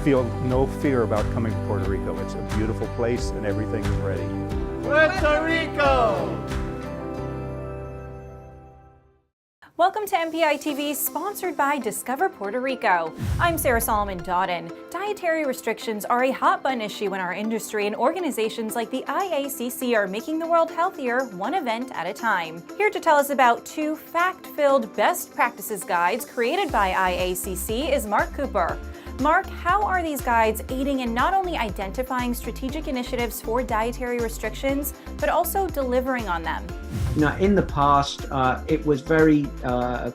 Feel no fear about coming to Puerto Rico. It's a beautiful place and everything is ready. Puerto Rico! Welcome to MPItv, sponsored by Discover Puerto Rico. I'm Sarah Solomon Dodden. Dietary restrictions are a hot-button issue in our industry, and organizations like the IACC are making the world healthier, one event at a time. Here to tell us about two fact-filled best practices guides created by IACC is Mark Cooper. Mark, how are these guides aiding in not only identifying strategic initiatives for dietary restrictions, but also delivering on them? Now, in the past, it was very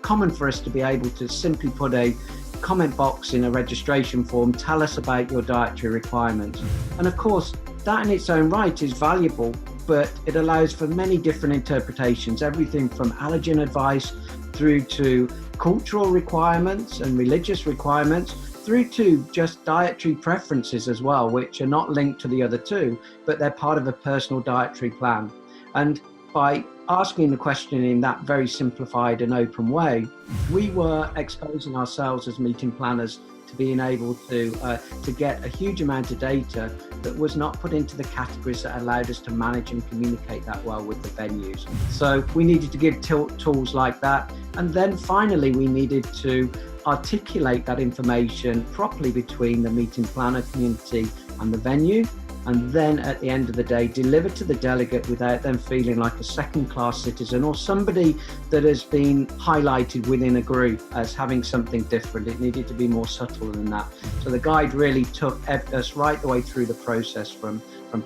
common for us to be able to simply put a comment box in a registration form, tell us about your dietary requirements. And of course, that in its own right is valuable, but it allows for many different interpretations, everything from allergen advice through to cultural requirements and religious requirements, through to just dietary preferences as well, which are not linked to the other two, but they're part of a personal dietary plan. And by asking the question in that very simplified and open way, we were exposing ourselves as meeting planners to being able to get a huge amount of data that was not put into the categories that allowed us to manage and communicate that well with the venues. So we needed to give tools like that. And then finally, we needed to articulate that information properly between the meeting planner community and the venue, and then at the end of the day deliver to the delegate without them feeling like a second-class citizen or somebody that has been highlighted within a group as having something different. It needed to be more subtle than that. So the guide really took us right the way through the process from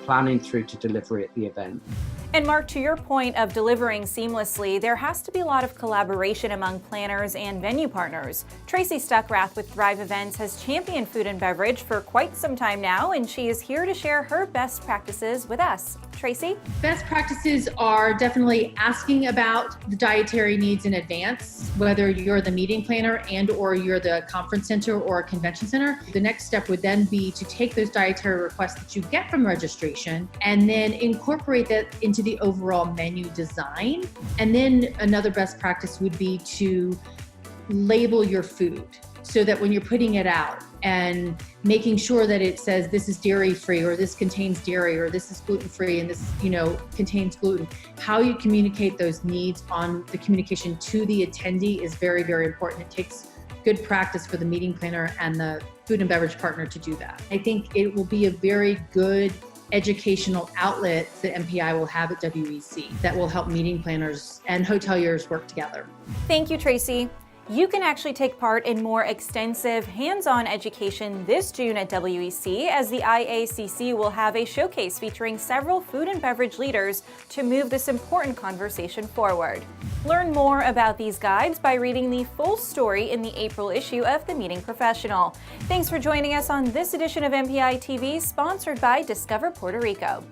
planning through to delivery at the event. And Mark, to your point of delivering seamlessly, there has to be a lot of collaboration among planners and venue partners. Tracy Stuckrath with Thrive Events has championed food and beverage for quite some time now, and she is here to share her best practices with us. Tracy? Best practices are definitely asking about the dietary needs in advance, whether you're the meeting planner and or you're the conference center or convention center. The next step would then be to take those dietary requests that you get from registration and then incorporate that into the overall menu design. And then another best practice would be to label your food so that when you're putting it out and making sure that it says this is dairy free or this contains dairy or this is gluten free and this contains gluten, how you communicate those needs on the communication to the attendee is very, very important. It takes good practice for the meeting planner and the food and beverage partner to do that. I think it will be a very good educational outlet that MPI will have at WEC that will help meeting planners and hoteliers work together. Thank you, Tracy. You can actually take part in more extensive hands-on education this June at WEC, as the IACC will have a showcase featuring several food and beverage leaders to move this important conversation forward. Learn more about these guides by reading the full story in the April issue of The Meeting Professional. Thanks for joining us on this edition of MPItv, sponsored by Discover Puerto Rico.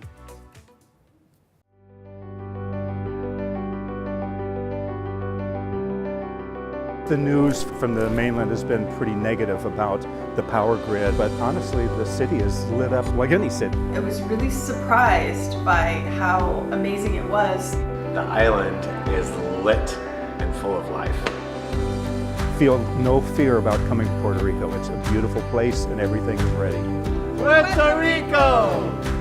The news from the mainland has been pretty negative about the power grid, but honestly, the city is lit up like any city. I was really surprised by how amazing it was. The island is lit and full of life. Feel no fear about coming to Puerto Rico. It's a beautiful place and everything is ready. Puerto Rico!